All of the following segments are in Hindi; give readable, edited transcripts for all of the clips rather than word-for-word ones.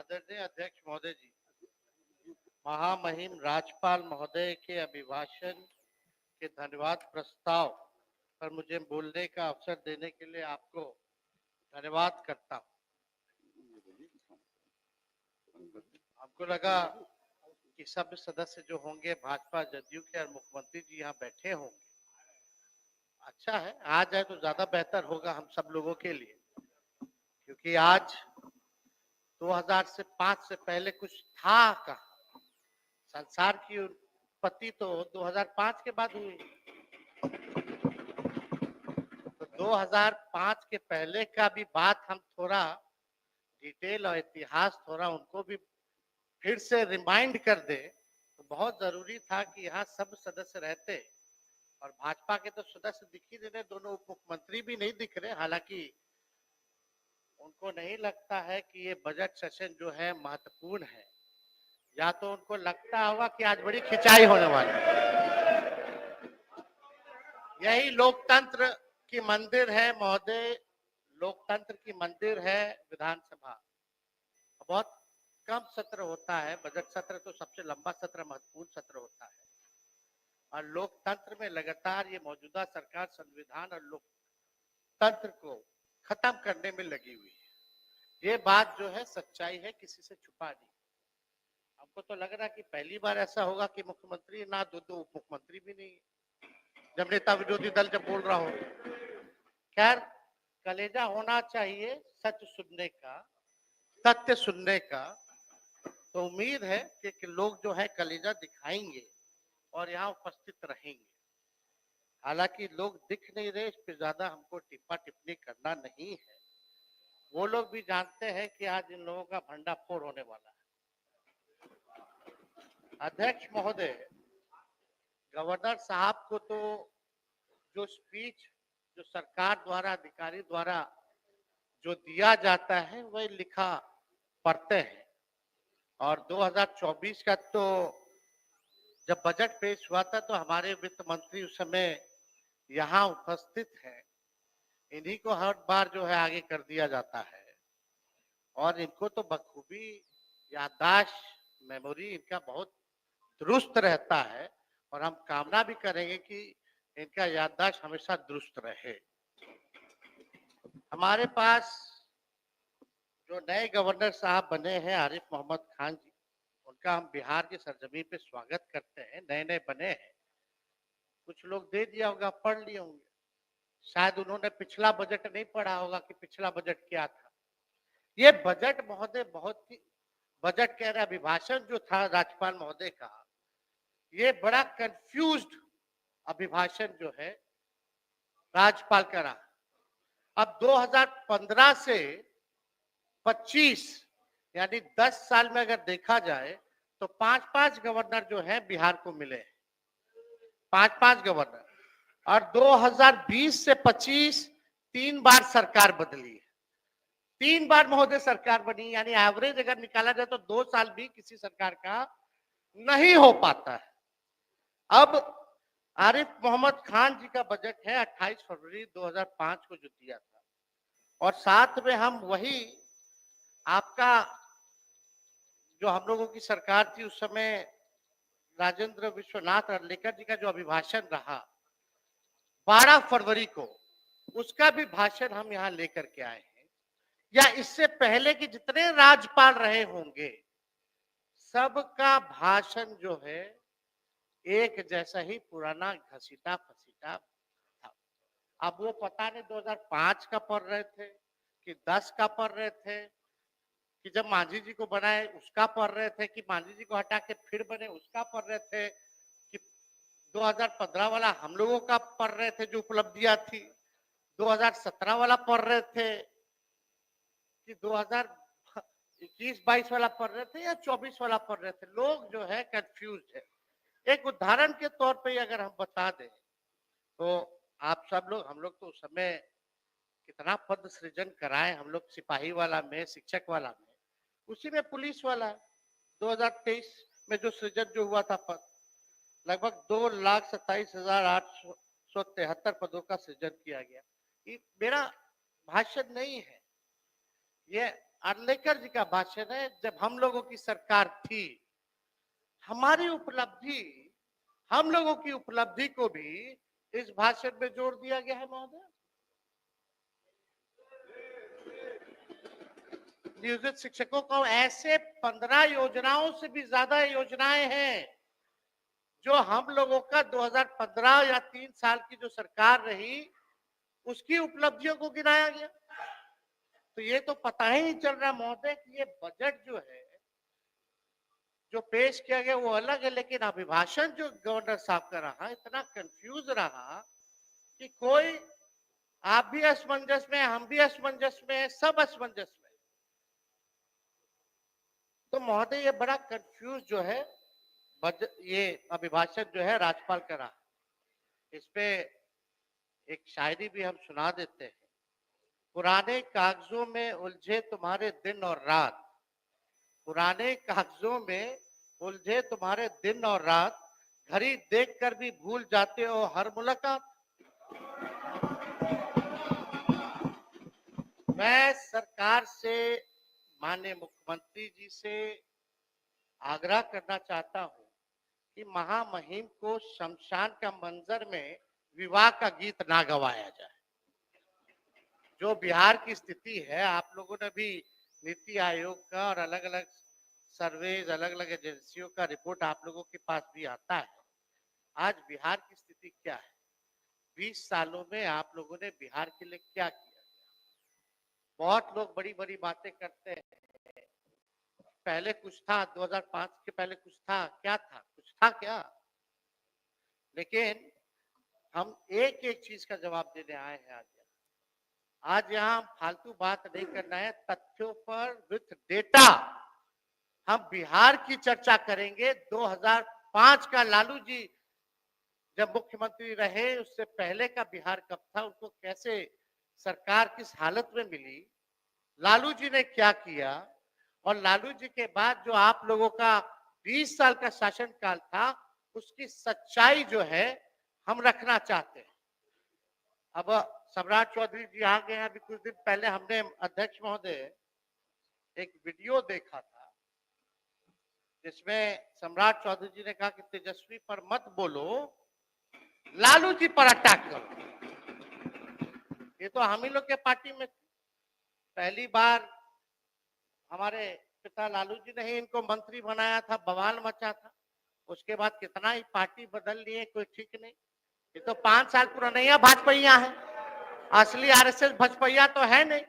आदरणीय अध्यक्ष महोदय जी, महामहिम राज्यपाल महोदय के अभिभाषण के धन्यवाद प्रस्ताव पर मुझे बोलने का अवसर देने के लिए आपको धन्यवाद करता हूँ। हमको लगा कि सब सदस्य जो होंगे भाजपा जदयू के और मुख्यमंत्री जी यहाँ बैठे होंगे। अच्छा है, आ जाए तो ज्यादा बेहतर होगा हम सब लोगों के लिए, क्योंकि आज 2005 से पहले कुछ था कहाँ। संसार की उत्पत्ति तो 2005 के बाद हुई। तो 2005 के पहले का भी बात हम थोड़ा डिटेल और इतिहास थोड़ा उनको भी फिर से रिमाइंड कर दे तो बहुत जरूरी था कि यहाँ सब सदस्य रहते। और भाजपा के तो सदस्य दिख ही रहे, दोनों उप मुख्यमंत्री भी नहीं दिख रहे। हालांकि उनको नहीं लगता है कि ये बजट सेशन जो है महत्वपूर्ण है, या तो उनको लगता होगा कि आज बड़ी खिंचाई होने वाली है। यही लोकतंत्र की मंदिर है महोदय, लोकतंत्र की मंदिर है विधानसभा। बहुत कम सत्र होता है, बजट सत्र तो सबसे लंबा सत्र महत्वपूर्ण सत्र होता है। और लोकतंत्र में लगातार ये मौजूदा सरकार संविधान और लोकतंत्र को खत्म करने में लगी हुई है। ये बात जो है सच्चाई है, किसी से छुपा नहीं। हमको तो लग रहा है कि पहली बार ऐसा होगा कि मुख्यमंत्री ना, दो उप मुख्यमंत्री भी नहीं, जब नेता विरोधी दल जब बोल रहा हो। खैर, कलेजा होना चाहिए सच सुनने का, तथ्य सुनने का। तो उम्मीद है कि लोग जो है कलेजा दिखाएंगे और यहाँ उपस्थित रहेंगे। हालांकि लोग दिख नहीं रहे, इस पर ज्यादा हमको टिप्पा टिप्पणी करना नहीं है। वो लोग भी जानते हैं कि आज इन लोगों का भंडाफोड़ होने वाला है। अध्यक्ष महोदय, गवर्नर साहब को तो जो स्पीच जो सरकार द्वारा, अधिकारी द्वारा जो दिया जाता है वही लिखा पढ़ते हैं। और 2024 का तो जब बजट पेश हुआ था तो हमारे वित्त मंत्री उस समय यहाँ उपस्थित है। इन्हीं को हर बार जो है आगे कर दिया जाता है और इनको तो बखूबी याददाश्त, मेमोरी इनका बहुत दुरुस्त रहता है। और हम कामना भी करेंगे कि इनका याददाश्त हमेशा दुरुस्त रहे। हमारे पास जो नए गवर्नर साहब बने हैं आरिफ मोहम्मद खान जी, उनका हम बिहार की सरजमीन पे स्वागत करते हैं। नए नए बने हैं, कुछ लोग दे दिया होगा, पढ़ लिए होंगे, शायद उन्होंने पिछला बजट नहीं पढ़ा होगा कि पिछला बजट क्या था। ये बजट महोदय बहुत ही, बजट कह रहा अभिभाषण जो था राज्यपाल महोदय का, ये बड़ा कंफ्यूज्ड अभिभाषण जो है राज्यपाल का रहा। अब 2015 से 25 यानी 10 साल में अगर देखा जाए तो 5-5 गवर्नर जो है बिहार को मिले हैं, 5-5 गवर्नर। और 2020 से 25 3 बार सरकार बदली है, 3 बार महोदय सरकार बनी। यानी एवरेज अगर निकाला जाए तो 2 साल भी किसी सरकार का नहीं हो पाता है। अब आरिफ मोहम्मद खान जी का बजट है 28 फरवरी 2005 को जो दिया था, और साथ में हम वही आपका जो हम लोगों की सरकार थी उस समय राजेंद्र विश्वनाथ अर्लेकर जी का जो अभिभाषण रहा 12 फरवरी को, उसका भी भाषण हम यहाँ लेकर के आए हैं। या इससे पहले कि जितने राज्यपाल रहे होंगे सबका भाषण जो है एक जैसा ही पुराना घसीटा फसीटा था। अब वो पता नहीं 2005 का पढ़ रहे थे कि 10 का पढ़ रहे थे, कि जब मांझी जी को बनाए उसका पढ़ रहे थे, कि मांझी जी को हटा के फिर बने उसका पढ़ रहे थे, कि 2015 वाला हम लोगों का पढ़ रहे थे जो उपलब्धियां थी, 2017 वाला पढ़ रहे थे, कि 2021-22 वाला पढ़ रहे थे या 24 वाला पढ़ रहे थे। लोग जो है कंफ्यूज है। एक उदाहरण के तौर पे अगर हम बता दें तो आप सब लोग, हम लोग तो उस समय कितना पद सृजन कराए हम लोग, सिपाही वाला में, शिक्षक वाला में, उसी में पुलिस वाला 2023 में जो सृजन जो हुआ था पद, लगभग 2,27,873 पदों का सृजन किया गया। ये मेरा भाषण नहीं है, ये आर्लेकर जी का भाषण है, जब हम लोगों की सरकार थी, हमारी उपलब्धि, हम लोगों की उपलब्धि को भी इस भाषण में जोड़ दिया गया है महोदय। नियोजित शिक्षकों को ऐसे 15 योजनाओं से भी ज्यादा योजनाएं हैं जो हम लोगों का 2015 या 3 साल की जो सरकार रही उसकी उपलब्धियों को गिनाया गया। तो ये तो पता ही नहीं चल रहा महोदय कि ये बजट जो है, जो पेश किया गया वो अलग है, लेकिन अभिभाषण जो गवर्नर साहब का रहा इतना कंफ्यूज रहा कि कोई, आप भी असमंजस में, हम भी असमंजस में, सब असमंजस में। तो महोदय ये बड़ा कंफ्यूज जो है ये अभिभाषण जो है राज्यपाल का रहा। इस पे एक शायरी भी हम सुना देते हैं। पुराने कागजों में उलझे तुम्हारे दिन और रात, पुराने कागजों में उलझे तुम्हारे दिन और रात, घड़ी देखकर भी भूल जाते हो हर मुलाकात। मैं सरकार से, माननीय मुख्यमंत्री जी से आग्रह करना चाहता हूं कि महामहिम को शमशान का मंजर में विवाह का गीत ना गवाया जाए। जो बिहार की स्थिति है, आप लोगों ने भी नीति आयोग का और अलग अलग सर्वेज, अलग अलग एजेंसियों का रिपोर्ट आप लोगों के पास भी आता है। आज बिहार की स्थिति क्या है, 20 सालों में आप लोगों ने बिहार के लिए क्या किया? बहुत लोग बड़ी बड़ी बातें करते हैं, पहले कुछ था, 2005 के पहले कुछ था, क्या था, कुछ था क्या? लेकिन हम एक एक चीज का जवाब देने आए हैं आज यहाँ फालतू बात नहीं करना है, तथ्यों पर विथ डेटा हम बिहार की चर्चा करेंगे। 2005 का लालू जी जब मुख्यमंत्री रहे, उससे पहले का बिहार कब था, उनको कैसे सरकार किस हालत में मिली, लालू जी ने क्या किया, और लालू जी के बाद जो आप लोगों का 20 साल का शासनकाल था, उसकी सच्चाई जो है हम रखना चाहते हैं। अब सम्राट चौधरी जी आ गए हैं। अभी कुछ दिन पहले हमने अध्यक्ष महोदय एक वीडियो देखा था जिसमें सम्राट चौधरी जी ने कहा कि तेजस्वी पर मत बोलो, लालू जी पर अटैक करो। ये तो हम ही लोग के पार्टी में पहली बार हमारे पिता लालू जी ने ही इनको मंत्री बनाया था, बवाल मचा था। उसके बाद कितना ही पार्टी बदल लिए, कोई ठीक नहीं। ये तो 5 साल पुराना भाजपा है, असली आरएसएस भाजपा तो है नहीं।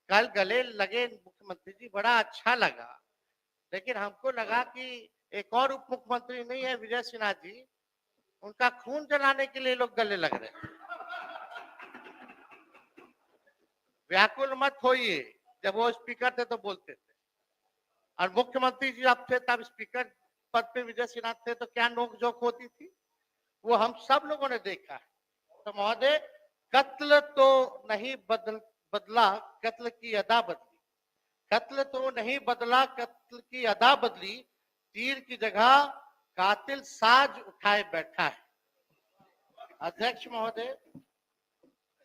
कल गले लगे मुख्यमंत्री जी, बड़ा अच्छा लगा, लेकिन हमको लगा कि एक और उप मुख्यमंत्री नहीं है विजय सिन्हा जी, उनका खून जलाने के लिए लोग गले लग रहे हैं। व्याकुल मत होइए, जब वो स्पीकर थे तो बोलते थे, और मुख्यमंत्री जी अब थे तब स्पीकर पद पे विजय सिन्हा थे, तो क्या नोकझोंक होती थी, वो हम सब लोगों ने देखा है। तो महोदय, कत्ल तो नहीं बदला, कत्ल की अदा बदली, कत्ल तो नहीं बदला, कत्ल की अदा बदली, तीर की जगह कातिल साज उठाए बैठा है। अध्यक्ष महोदय,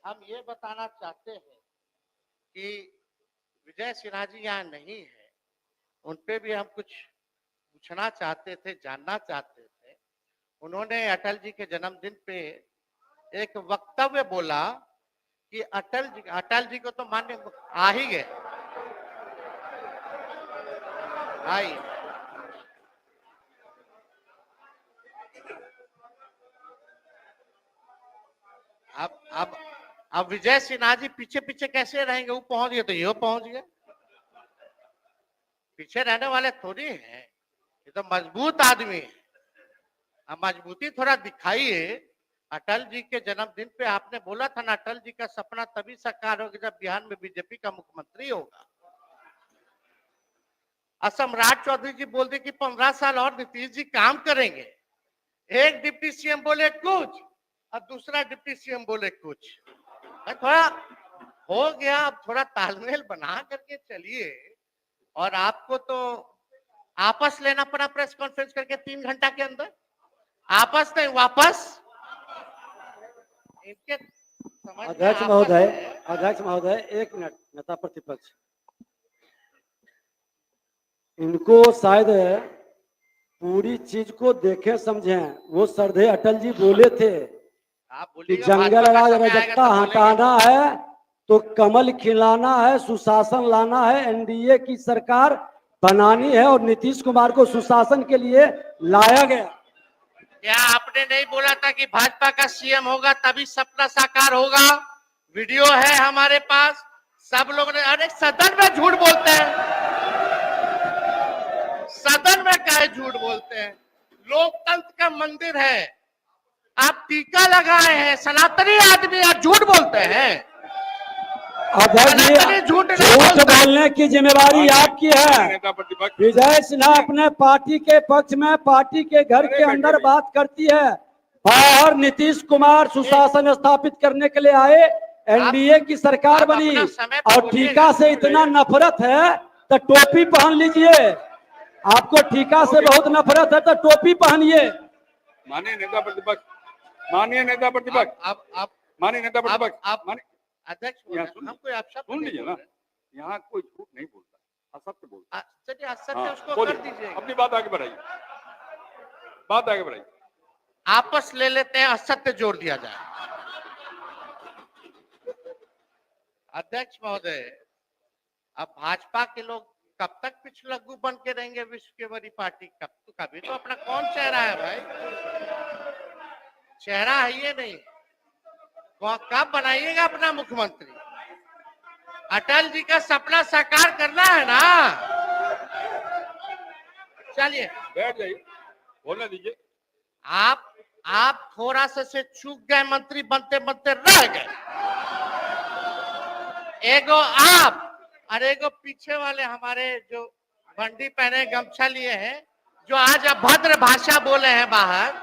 हम ये बताना चाहते हैं कि विजय सिन्हा जी यहाँ नहीं है, उनपे भी हम कुछ पूछना चाहते थे, जानना चाहते थे। उन्होंने अटल जी के जन्मदिन पे एक वक्तव्य बोला कि अटल जी को तो मान्य आ ही गए, आई अब विजय सिन्हा जी पीछे पीछे कैसे रहेंगे, वो पहुंच गए तो ये पहुंच गए, पीछे रहने वाले थोड़ी हैं, ये तो मजबूत आदमी है। अब मजबूती थोड़ा दिखाइए। अटल जी के जन्मदिन पे आपने बोला था ना, अटल जी का सपना तभी साकार होगा जब बिहार में बीजेपी का मुख्यमंत्री होगा। सम्राट चौधरी जी बोलते कि 15 साल और नीतीश जी काम करेंगे। एक डिप्टी सीएम बोले कुछ और दूसरा डिप्टी सीएम बोले कुछ, थोड़ा हो गया, अब थोड़ा तालमेल बना करके चलिए। और आपको तो आपस लेना पड़ा प्रेस कॉन्फ्रेंस करके 3 घंटा के अंदर, आपस नहीं वापस। इनके अध्यक्ष महोदय, 1 मिनट, नेता प्रतिपक्ष, इनको शायद पूरी चीज को देखें समझें। वो श्रद्धेय अटल जी बोले थे आप कि बोलिएगा, जंगल भाजपा का राज समय आएगा अराजकता तो हटाना है तो कमल खिलाना है, सुशासन लाना है, एनडीए की सरकार बनानी है और नीतीश कुमार को सुशासन के लिए लाया गया। क्या आपने नहीं बोला था कि भाजपा का सीएम होगा तभी सपना साकार होगा? वीडियो है हमारे पास, सब लोग ने। अरे सदन में झूठ बोलते हैं, सदन में काहे झूठ बोलते हैं? लोकतंत्र का मंदिर है, आप टीका लगाए हैं, सनातनी आदमी, आप झूठ बोलते हैं। अध्यक्ष सनातनी जी, झूठ नहीं झूठ बोलता। बोलने की जिम्मेवारी आपकी है। विजय सिन्हा अपने पार्टी के पक्ष में पार्टी के घर के अंदर बात करती है, बाहर नीतीश कुमार सुशासन स्थापित करने के लिए आए, एनडीए की सरकार बनी। अपना समय पर और बोलिएगा। टीका से इतना नफरत है तो टोपी पहन लीजिए। आपको टीका से बहुत नफरत है तो टोपी पहनिए। माननीय नेता प्रतिपक्ष, माननीय नेता प्रतिपक्ष, आप माननीय नेता प्रतिपक्ष, आप माननीय अध्यक्ष बोल रहे हैं, हम कोई आप शब्द सुन नहीं लीजिए बोल ना, रहे हैं। यहाँ कोई झूठ नहीं बोलता, असत्य बोलता। चलिए असत्य हाँ, उसको बोलिए, कर दीजिए, अपनी बात आगे बढ़ाइए, बात आगे बढ़ाइए। आपस ले लेते हैं, असत्य जोड़ दिया जाए। अध्यक्ष महोदय, अब भाजपा के लोग कब तक पिछलग्गू बन के रहेंगे? विश्व की बड़ी पार्टी कभी तो अपना कौन चेहरा है भाई? चेहरा है ये नहीं। कब बनाइएगा अपना मुख्यमंत्री? अटल जी का सपना साकार करना है ना। चलिए बैठ जाइए, बोलने दीजिए। आप थोड़ा से चूक गए, मंत्री बनते बनते रह गए। एगो आप और एगो पीछे वाले हमारे जो बंडी पहने गमछा लिए हैं, जो आज अभद्र भाषा बोले हैं बाहर,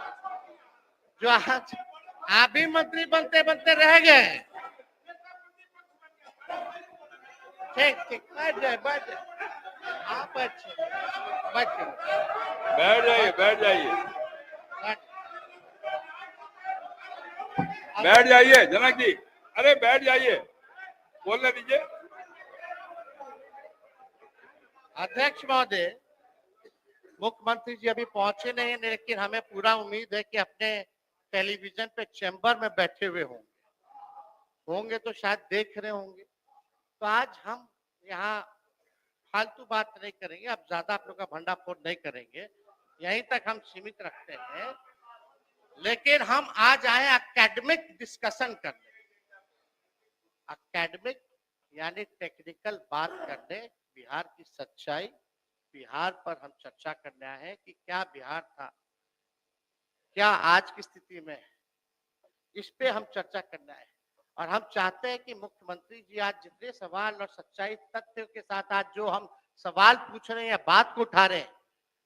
जो आज आप भी मंत्री बनते बनते रह गए। ठीक ठीक, बैठ जाए, बैठ जाए, आप अच्छे बैठ जाइए, बैठ जाइए, बैठ। बैठ जाइए जनक जी, अरे बैठ जाइए, बोलने दीजिए। अध्यक्ष महोदय, मुख्यमंत्री जी अभी पहुंचे नहीं, लेकिन हमें पूरा उम्मीद है कि अपने टेलीविजन पे चैम्बर में बैठे हुए होंगे तो शायद देख रहे होंगे। तो आज हम यहाँ फालतू बात नहीं करेंगे, अब ज्यादा आप लोग का भंडाफोड़ नहीं करेंगे, यहीं तक हम सीमित रखते हैं। लेकिन हम आज आए एकेडमिक डिस्कशन करने, एकेडमिक यानी टेक्निकल बात करने, बिहार की सच्चाई, बिहार पर हम चर्चा करने आए हैं कि क्या बिहार था, क्या आज की स्थिति में है, इस पे हम चर्चा करना है। और हम चाहते हैं कि मुख्यमंत्री जी आज जितने सवाल और सच्चाई तथ्यों के साथ आज जो हम सवाल पूछ रहे हैं या बात को उठा रहे हैं,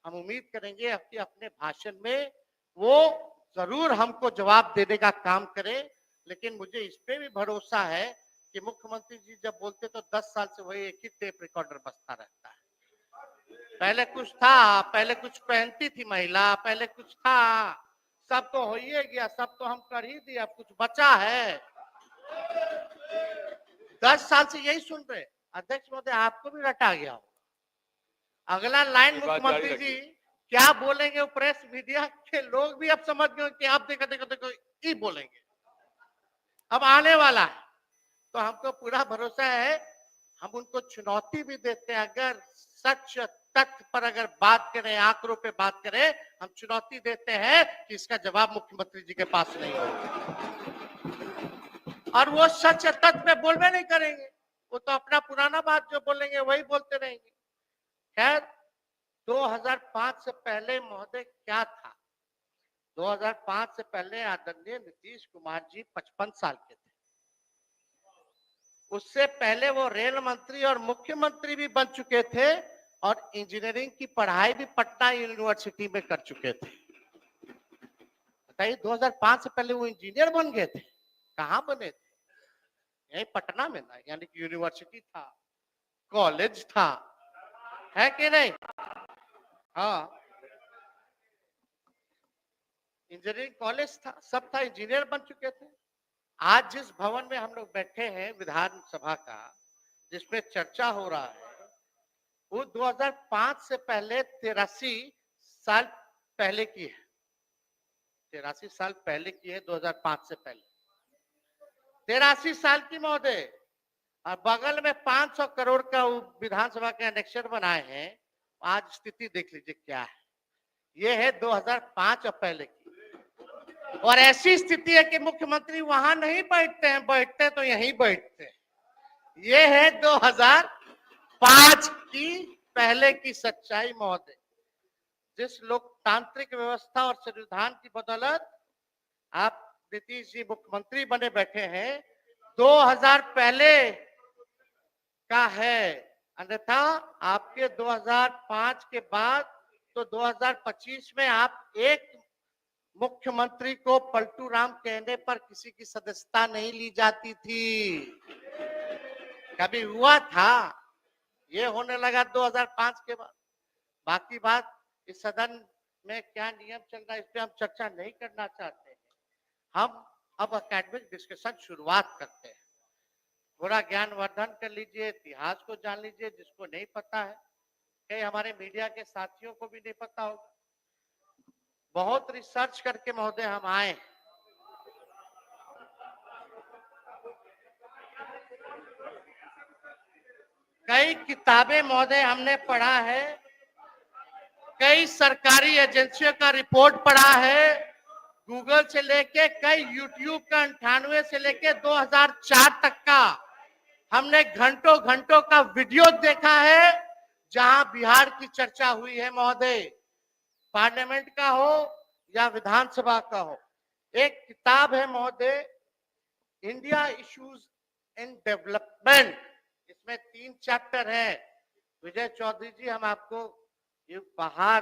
हम उम्मीद करेंगे कि अपने भाषण में वो जरूर हमको जवाब देने का काम करें। लेकिन मुझे इस पे भी भरोसा है कि मुख्यमंत्री जी जब बोलते तो 10 साल से वही एक ही टेप रिकॉर्डर बजता रहता है। पहले कुछ था, पहले कुछ पहनती थी महिला, पहले कुछ था, सब तो हो ही गया, सब तो हम कर ही दिया, अब कुछ बचा है? 10 साल से यही सुन रहे। अध्यक्ष महोदय, आपको भी रटा गया हो। अगला लाइन मुख्यमंत्री जी क्या बोलेंगे, वो प्रेस मीडिया के लोग भी अब समझ गए कि आप देखो देखो देखो ये बोलेंगे, अब आने वाला है। तो हमको पूरा भरोसा है, हम उनको चुनौती भी देते हैं। अगर सच तथ्य पर अगर बात करें, आंकड़ों पे बात करें, हम चुनौती देते हैं कि इसका जवाब मुख्यमंत्री जी के पास नहीं होगा। और वो सच तथ्य पे बोलवे नहीं करेंगे, वो तो अपना पुराना बात जो बोलेंगे वही बोलते रहेंगे। खैर, 2005 से पहले महोदय क्या था? 2005 से पहले आदरणीय नीतीश कुमार जी 55 साल के थे। उससे पहले वो रेल मंत्री और मुख्यमंत्री भी बन चुके थे और इंजीनियरिंग की पढ़ाई भी पटना यूनिवर्सिटी में कर चुके थे। बताइए, 2005 से पहले वो इंजीनियर बन गए थे। कहाँ बने थे? यही पटना में ना, यानी कि यूनिवर्सिटी था, कॉलेज था, है कि नहीं? हाँ, इंजीनियरिंग कॉलेज था, सब था, इंजीनियर बन चुके थे। आज जिस भवन में हम लोग बैठे हैं विधानसभा का, जिसमें चर्चा हो रहा है, वो 2005 से पहले 83 साल पहले की है, 83 साल पहले की है, 2005 से पहले 83 साल की महोदय। और बगल में 500 करोड़ का विधानसभा के एनेक्सर बनाए हैं। आज स्थिति देख लीजिए क्या है। ये है 2005 और पहले की। और ऐसी स्थिति है कि मुख्यमंत्री वहां नहीं बैठते हैं, बैठते तो यहीं बैठते हैं। ये है 2005 की पहले की सच्चाई महोदय। जिस लोकतांत्रिक व्यवस्था और संविधान की बदौलत आप नीतीश जी मुख्यमंत्री बने बैठे हैं, 2000 पहले का है। अन्यथा आपके 2005 के बाद तो 2025 में आप एक मुख्यमंत्री को पलटू राम कहने पर किसी की सदस्यता नहीं ली जाती थी। कभी हुआ था? ये होने लगा 2005 के बाद। बाकी बात इस सदन में क्या नियम चल रहा है इस पे हम चर्चा नहीं करना चाहते हैं। हम अब एकेडमिक डिस्कशन शुरुआत करते हैं। थोड़ा ज्ञानवर्धन कर लीजिए, इतिहास को जान लीजिए जिसको नहीं पता है। कई हमारे मीडिया के साथियों को भी नहीं पता होगा। बहुत रिसर्च करके महोदय हम आए। कई किताबें महोदय हमने पढ़ा है, कई सरकारी एजेंसियों का रिपोर्ट पढ़ा है, गूगल से लेके कई यूट्यूब का 98 से लेके 2004 तक का हमने घंटों घंटों का वीडियो देखा है जहां बिहार की चर्चा हुई है महोदय, पार्लियामेंट का हो या विधानसभा का हो। एक किताब है महोदय, इंडिया इश्यूज इन डेवलपमेंट। इसमें 3 चैप्टर है। विजय चौधरी जी, हम आपको ये उपहार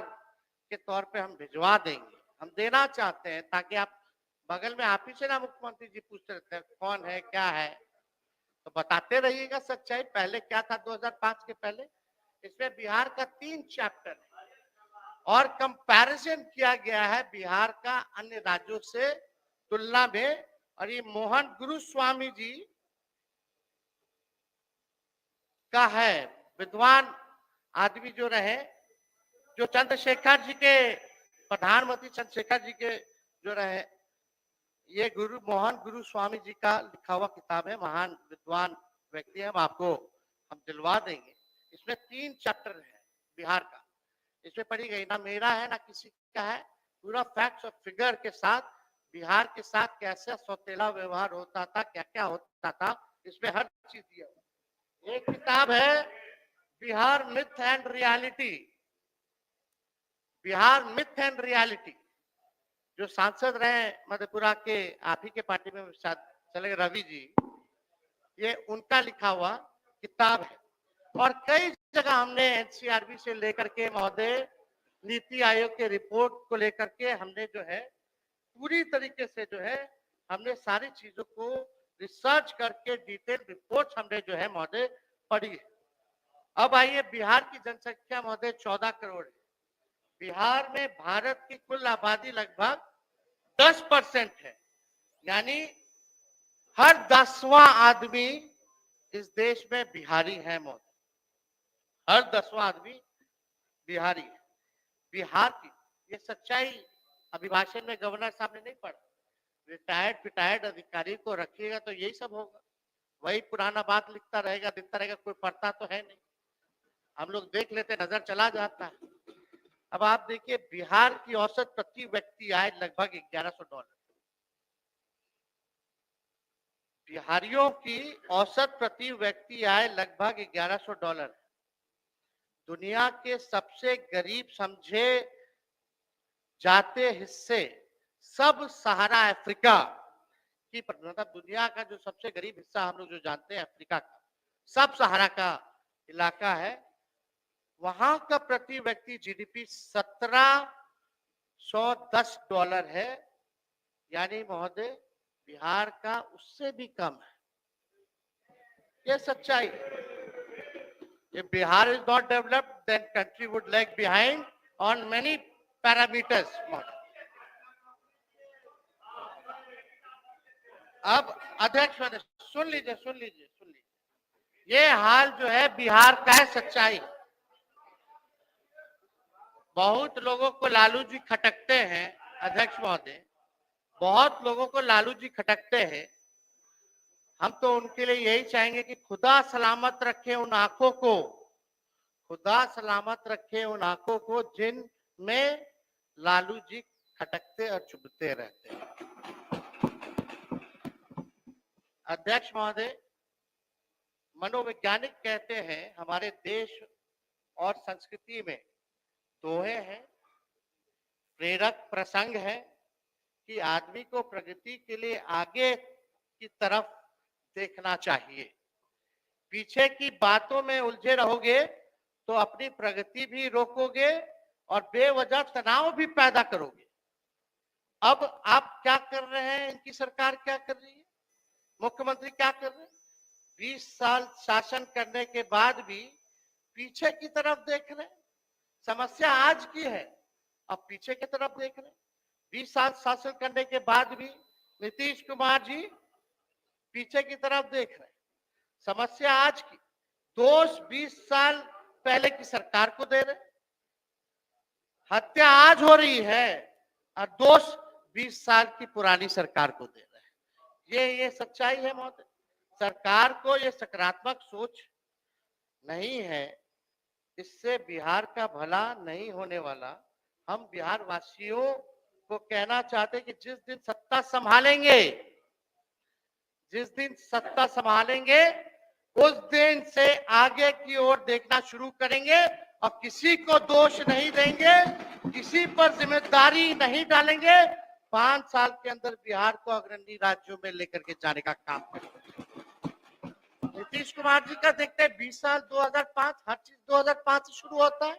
के तौर पे हम भिजवा देंगे, हम देना चाहते हैं ताकि आप बगल में आप ही से ना मुख्यमंत्री जी पूछते रहते हैं कौन है क्या है, तो बताते रहिएगा सच्चाई पहले क्या था 2005 के पहले। इसमें बिहार का 3 चैप्टर है और कंपैरिजन किया गया है बिहार का अन्य राज्यों से तुलना में। और ये मोहन गुरुस्वामी जी का है, विद्वान आदमी जो रहे, जो चंद्रशेखर जी के, प्रधानमंत्री चंद्रशेखर जी के जो रहे, ये मोहन गुरुस्वामी जी का लिखा हुआ किताब है। महान विद्वान व्यक्ति है, हम दिलवा देंगे। इसमें 3 चैप्टर है बिहार का। इसमें पढ़ी गई, ना मेरा है ना किसी का है, पूरा फैक्ट्स और फिगर के साथ बिहार के साथ कैसे सौतेला व्यवहार होता था, क्या क्या होता था, इसमें हर चीज दिया हुआ। एक किताब है Bihar myth and reality, Bihar myth and reality, जो सांसद रहे मधेपुरा के, आप ही के पार्टी में चले रवि जी, ये उनका लिखा हुआ किताब है। और कई जगह हमने एनसीआरबी से लेकर के महोदय नीति आयोग के रिपोर्ट को लेकर के हमने जो है पूरी तरीके से जो है हमने सारी चीजों को रिसर्च करके डिटेल रिपोर्ट हमने जो है महोदय पढ़ी है। अब आइए, बिहार की जनसंख्या महोदय 14 करोड़ है। बिहार में भारत की कुल आबादी लगभग 10% है, यानी हर 10वां आदमी इस देश में बिहारी है महोदय, हर 10वां आदमी बिहारी है। बिहार की ये सच्चाई अभिभाषण में गवर्नर साहब ने नहीं पढ़ा। रिटायर्ड अधिकारी को रखिएगा तो यही सब होगा, वही पुराना बात लिखता रहेगा, दिखता रहेगा, कोई पढ़ता तो है नहीं। हम लोग देख लेते, नजर चला जाता है। अब आप देखिए, बिहार की औसत प्रति व्यक्ति आय लगभग $1100। बिहारियों की औसत प्रति व्यक्ति आय लगभग $1100। दुनिया के सबसे गरीब समझे जाते हिस्से सब सहारा अफ्रीका की, मतलब दुनिया का जो सबसे गरीब हिस्सा हम लोग जो जानते हैं अफ्रीका का, सब सहारा का इलाका है। वहां का प्रति व्यक्ति जीडीपी $1710 है, यानी महोदय बिहार का उससे भी कम है। ये सच्चाई है। If Bihar is not developed, then country would lag behind on many parameters. अब अध्यक्ष सुन लीजिए, ये हाल जो है बिहार का है, सच्चाई। बहुत लोगों को लालू जी खटकते हैं अध्यक्ष महोदय, बहुत लोगों को लालू जी खटकते हैं। हम तो उनके लिए यही चाहेंगे कि खुदा सलामत रखे उन आंखों को, खुदा सलामत रखे उन आंखों को जिनमें लालू जी खटकते और चुभते रहते हैं। अध्यक्ष महोदय, मनोवैज्ञानिक कहते हैं हमारे देश और संस्कृति में दोहे हैं, प्रेरक प्रसंग है कि आदमी को प्रगति के लिए आगे की तरफ देखना चाहिए। पीछे की बातों में उलझे रहोगे तो अपनी प्रगति भी रोकोगे और बेवजह तनाव भी पैदा करोगे। अब आप क्या कर रहे हैं, इनकी सरकार क्या कर रही है, मुख्यमंत्री क्या कर रहे हैं? 20 साल शासन करने के बाद भी पीछे की तरफ देख रहे हैं। समस्या आज की है, अब पीछे की तरफ देख रहे हैं। 20 साल शासन करने के बाद भी नीतीश कुमार जी पीछे की तरफ देख रहे हैं। समस्या आज की, दोष 20 साल पहले की सरकार को दे रहे हैं। हत्या आज हो रही है और दोष 20 साल की पुरानी सरकार को दे रहे हैं। ये सच्चाई है महोदय। सरकार को ये सकारात्मक सोच नहीं है, इससे बिहार का भला नहीं होने वाला। हम बिहार वासियों को कहना चाहते हैं कि जिस दिन सत्ता संभालेंगे, जिस दिन सत्ता संभालेंगे उस दिन से आगे की ओर देखना शुरू करेंगे और किसी को दोष नहीं देंगे, किसी पर जिम्मेदारी नहीं डालेंगे। 5 साल के अंदर बिहार को अग्रणी राज्यों में लेकर के जाने का काम करेंगे। नीतीश कुमार जी का देखते हैं 20 साल 2005, हर चीज 2005 से शुरू होता है।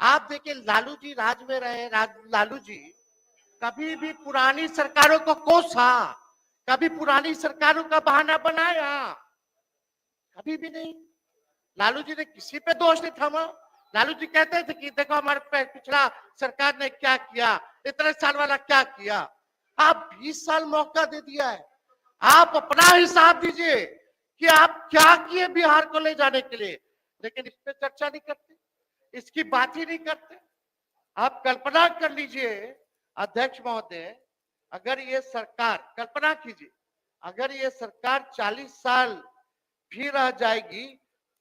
आप देखिए लालू जी राज में रहे, लालू जी कभी भी पुरानी सरकारों को कोसा, कभी पुरानी सरकारों का बहाना बनाया, कभी भी नहीं। लालू जी ने किसी पे दोष नहीं थामा। लालू जी कहते थे कि देखो हमारे पिछला सरकार ने क्या किया, इतने साल वाला क्या किया। आप 20 साल मौका दे दिया है, आप अपना हिसाब दीजिए कि आप क्या किए बिहार को ले जाने के लिए, लेकिन इस पे चर्चा नहीं करते, इसकी बात ही नहीं करते। आप कल्पना कर लीजिए अध्यक्ष महोदय, अगर ये सरकार, कल्पना कीजिए अगर ये सरकार 40 साल भी रह जाएगी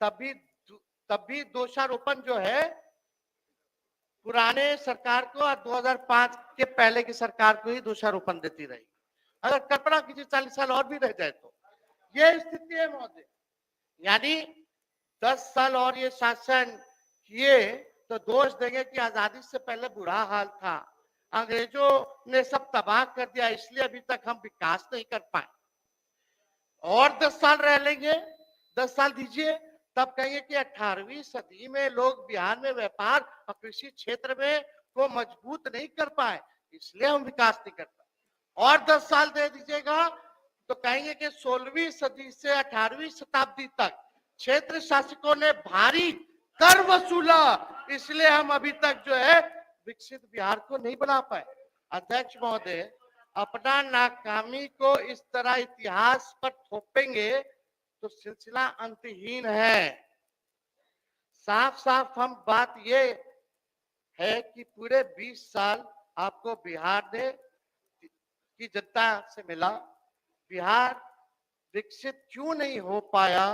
तब भी दोषारोपण जो है पुराने सरकार को और 2005 के पहले की सरकार को ही दोषारोपण देती रहेगी। अगर कल्पना कीजिए 40 साल और भी रह जाए तो ये स्थिति है महोदय। यानी 10 साल और ये शासन किए तो दोष देंगे कि आजादी से पहले बुरा हाल था, अंग्रेजों ने सब तबाह कर दिया, इसलिए अभी तक हम विकास नहीं कर पाए। और 10 साल रह लेंगे, 10 साल दीजिए, तब कहेंगे कि 18वीं सदी में लोग बिहार में व्यापार और कृषि क्षेत्र में को मजबूत नहीं कर पाए, इसलिए हम विकास नहीं कर पाए। और 10 साल दे दीजिएगा तो कहेंगे कि 16वीं सदी से 18वीं शताब्दी तक क्षेत्र शासकों ने भारी कर वसूला, इसलिए हम अभी तक जो है विकसित बिहार को नहीं बना पाए। अध्यक्ष महोदय, अपना नाकामी को इस तरह इतिहास पर थोपेंगे तो सिलसिला अंतहीन है। साफ साफ हम बात ये है कि पूरे 20 साल आपको बिहार ने की जनता से मिला, बिहार विकसित क्यों नहीं हो पाया?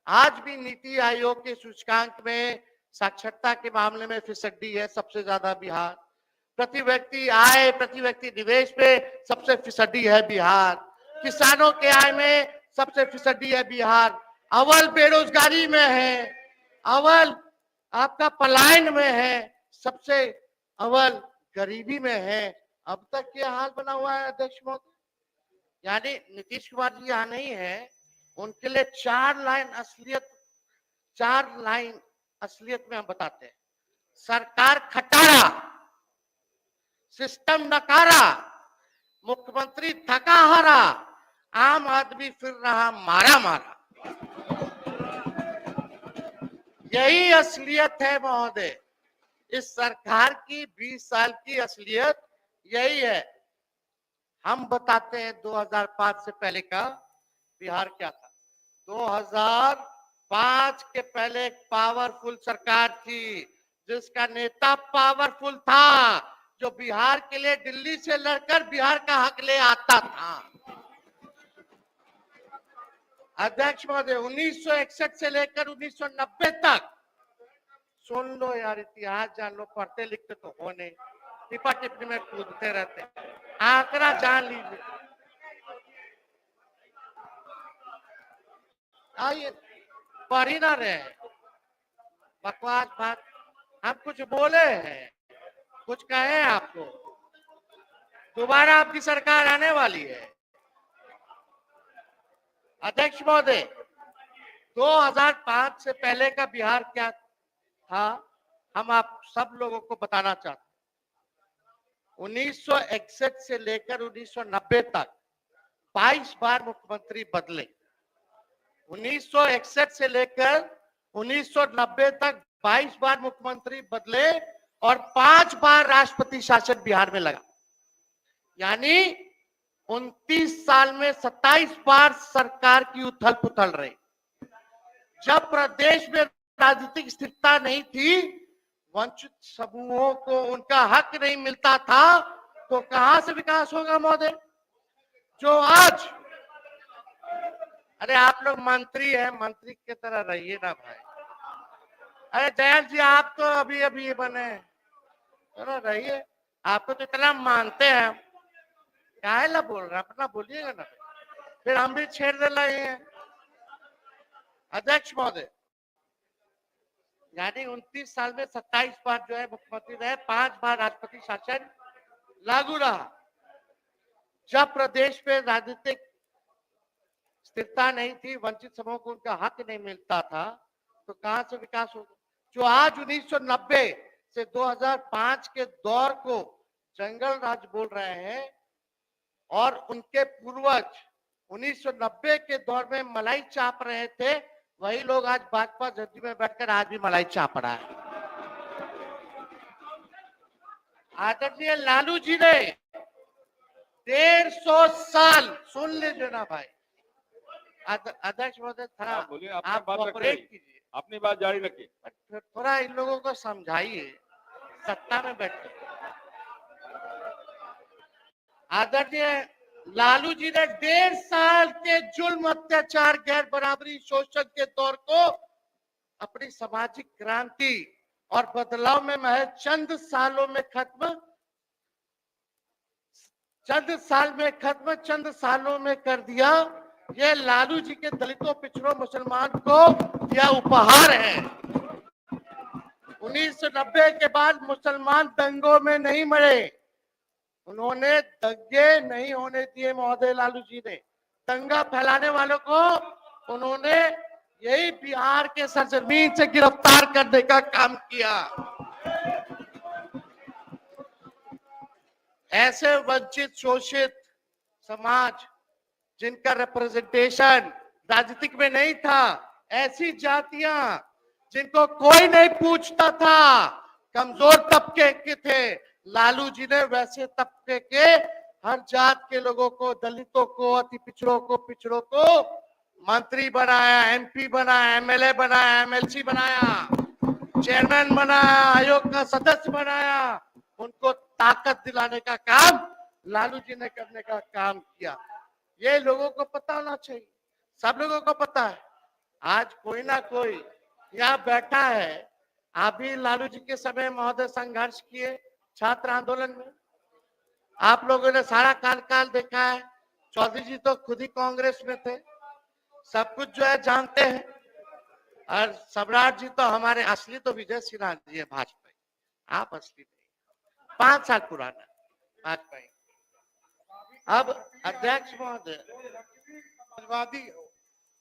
आज भी नीति आयोग के सूचकांक में साक्षरता के मामले में फिसड्डी है सबसे ज्यादा बिहार। प्रति व्यक्ति आय, प्रति व्यक्ति निवेश पे सबसे फिसड्डी है बिहार। किसानों के आय में सबसे फिसड्डी है बिहार। अव्वल बेरोजगारी में है, अव्वल आपका पलायन में है, सबसे अव्वल गरीबी में है। अब तक ये हाल बना हुआ है अध्यक्ष महोदय। यानी नीतीश कुमार जी यहाँ नहीं है, उनके लिए 4 लाइन असलियत में हम बताते हैं। सरकार खटारा, सिस्टम नकारा, मुख्यमंत्री थका हारा, आम आदमी फिर रहा मारा मारा। यही असलियत है महोदय, इस सरकार की 20 साल की असलियत यही है। हम बताते हैं 2005 से पहले का बिहार क्या था। 2005 के पहले एक पावरफुल सरकार थी, जिसका नेता पावरफुल था, जो बिहार के लिए दिल्ली से लड़कर बिहार का हक ले आता था। अध्यक्ष महोदय, 1961 से लेकर 1990 तक, सुन लो यार, इतिहास जान लो, पढ़ते लिखते तो हो नहीं, टिपा टिप्पणी में कूदते रहते, आंकड़ा जान लीजिए। आइए, पढ़ ही ना रहे, बकवास बात। हम कुछ बोले हैं, कुछ कहे आपको? दोबारा आपकी सरकार आने वाली है। अध्यक्ष महोदय, 2005 से पहले का बिहार क्या था, हम आप सब लोगों को बताना चाहते हैं। 1961 से लेकर 1990 तक 22 बार मुख्यमंत्री बदले। 1961 से लेकर 1990 तक 22 बार मुख्यमंत्री बदले और 5 बार राष्ट्रपति शासन बिहार में लगा। यानी 29 साल में 27 बार सरकार की उथल पुथल रही। जब प्रदेश में राजनीतिक स्थिरता नहीं थी, वंचित समूहों को उनका हक नहीं मिलता था, तो कहां से विकास होगा महोदय? जो आज, अरे आप लोग मंत्री हैं, मंत्री की तरह रहिए ना भाई। अरे जयंत जी, आप तो अभी अभी बने, चलो रहिए, आपको तो इतना मानते हैं। काहे ला बोल रहे हैं, अपना बोलिएगा ना, फिर हम भी छेड़ दे रहे हैं। अध्यक्ष महोदय, यानी 29 साल में 27 बार जो है मुख्यमंत्री रहे, 5 बार राष्ट्रपति शासन लागू रहा। जब प्रदेश में राजनीतिक स्थिरता नहीं थी, वंचित समूह को उनका हक नहीं मिलता था, तो कहां से विकास होगा? जो आज 1990 से 2005 के दौर को जंगल राज बोल रहे हैं, और उनके पूर्वज 1990 के दौर में मलाई चाप रहे थे, वही लोग आज भाजपा जद्दी में बैठकर आज भी मलाई चाप रहा है। आदरणीय लालू जी ने 150 साल, सुन लीजिए ना भाई, अध्यक्ष महोदय थोड़ा आप कोऑपरेट कीजिए, अपनी बात जारी रखिए। थोड़ा इन लोगों को समझाइए, सत्ता में बैठे। आदरणीय लालू जी ने 1.5 साल के जुल्म, अत्याचार, गैर बराबरी, शोषण के दौर को अपनी सामाजिक क्रांति और बदलाव में महज चंद साल में खत्म, चंद सालों में कर दिया। ये लालू जी के दलितों, पिछड़ों, मुसलमान को यह उपहार है। 1990 के बाद मुसलमान दंगों में नहीं मरे, उन्होंने दंगे नहीं होने दिए महोदय। लालू जी ने दंगा फैलाने वालों को उन्होंने यही बिहार के सरजमीन से गिरफ्तार करने का काम किया। ऐसे वंचित, शोषित समाज जिनका रिप्रेजेंटेशन राजनीतिक में नहीं था, ऐसी जातियां जिनको कोई नहीं पूछता था, कमजोर तबके के थे, लालू जी ने वैसे तबके के हर जात के लोगों को, दलितों को, अति पिछड़ों को मंत्री बनाया, एमपी बनाया, एमएलए बनाया, एमएलसी बनाया, चेयरमैन बनाया, आयोग का सदस्य बनाया। उनको ताकत दिलाने का काम लालू जी ने करने का काम किया। ये लोगों को पता होना चाहिए, सब लोगों को पता है। आज कोई ना कोई यहाँ बैठा है, आप भी लालू जी के समय महोदय संघर्ष किए छात्र आंदोलन में, आप लोगों ने सारा काल देखा है। चौधरी जी तो खुद ही कांग्रेस में थे, सब कुछ जो है जानते हैं। और सम्राट जी तो हमारे असली तो विजय सिन्हा जी है, भाजपा, आप असली नहीं, 5 साल पुराना भाजपा। अब अध्यक्ष महोदय,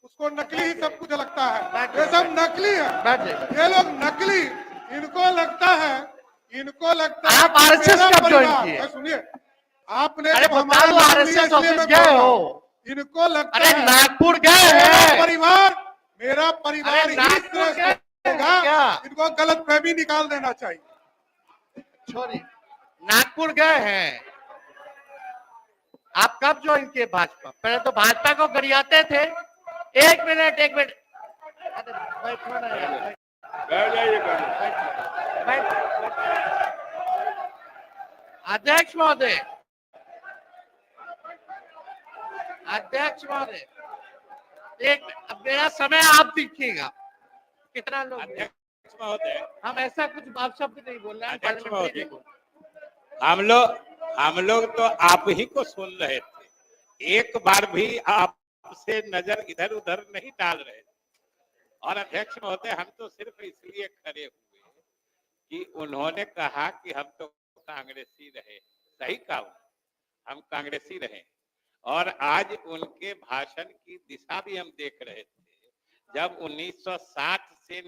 उसको नकली ही सब कुछ लगता है, ये सब नकली है, ये लोग नकली, इनको लगता है आप आरएसएस कब ज्वाइन किए? सुनिए, आपने हमारा आरएसएस ऑफिस गए हो? इनको लगता है नागपुर गए हैं, मेरा परिवार होगा, इनको गलत फहमी निकाल देना चाहिए। छोड़िए, नागपुर गए हैं, आप कब ज्वाइन किए भाजपा? पहले तो भाजपा को गरियाते थे। एक मिनट, अरे बैठो ना यार, बैठ जाइए। अध्यक्ष महोदय, अध्यक्ष महोदय, एक अब मेरा समय आप देखिएगा कितना लोग। अध्यक्ष महोदय, हम ऐसा कुछ शब्द नहीं बोल रहे हैं। अध्यक्ष महोदय, हम लोग तो आप ही को सुन रहे थे, एक बार भी आपसे नजर इधर उधर नहीं डाल रहे थे। और अध्यक्ष महोदय, हम तो सिर्फ इसलिए खड़े हुए कि उन्होंने कहा कि हम तो कांग्रेसी रहे। सही कहा, हम कांग्रेसी रहे। और आज उनके भाषण की दिशा भी हम देख रहे थे। जब 1960 से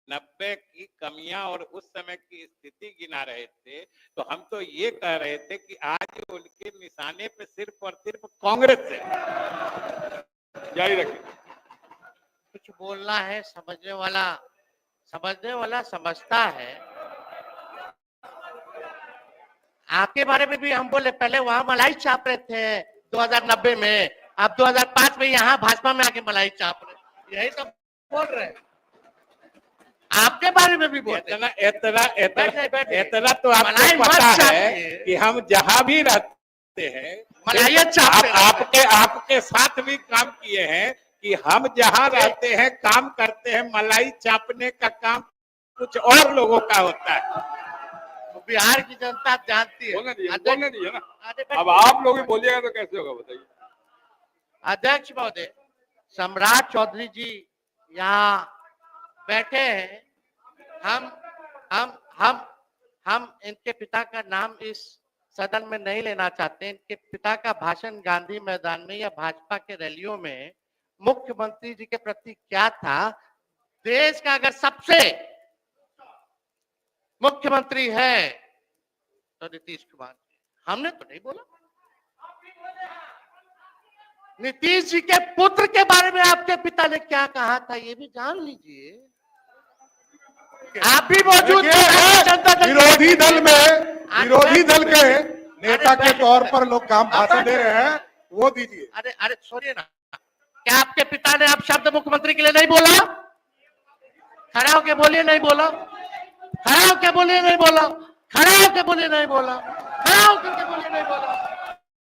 90 की कमियां और उस समय की स्थिति गिना रहे थे, तो हम तो ये कह रहे थे कि आज उनके निशाने पे सिर्फ और सिर्फ कांग्रेस है। जारी रखिए। कुछ बोलना है, समझने वाला समझता है। आपके बारे में भी हम बोले, पहले वहां मलाई चाप रहे थे 2090 में, अब 2005 में यहाँ भाजपा में आके मलाई चाप रहे, यही सब बोल रहे हैं। आपके बारे में भी बोलते हैं। इतना तो आपको पता है कि हम जहां भी रहते हैं आपके साथ भी काम किए हैं कि हम जहां रहते हैं काम करते हैं, मलाई चापने का काम कुछ और लोगों का होता है। बिहार की जनता जानती है। बोलने दीजिए ना। अब आप लोग ही बोलिएगा तो कैसे होगा बताइए। अध्यक्ष महोदय, सम्राट चौधरी जी यहाँ बैठे हैं। हम इनके पिता का नाम इस सदन में नहीं लेना चाहते। इनके पिता का भाषण गांधी मैदान में या भाजपा के रैलियों में मुख्यमंत्री जी के प्रति क्या था? देश का अगर सबसे मुख्यमंत्री है तो नीतीश कुमार जी। हमने तो नहीं बोला। नीतीश जी के पुत्र के बारे में आपके पिता ने क्या कहा था, ये भी जान लीजिए। आप भी मौजूद थे। विरोधी दल के नेता के तौर पर लोग काम भाषण दे रहे हैं, वो दीजिए। अरे सुनिए ना, क्या आपके पिता ने आप शब्द मुख्यमंत्री के लिए नहीं बोला? खड़ा होके बोलिए नहीं बोला, खड़ा होके बोलिए नहीं बोला, खड़ा होके बोलिए नहीं बोला, खड़ा होकर के बोलिए नहीं बोला,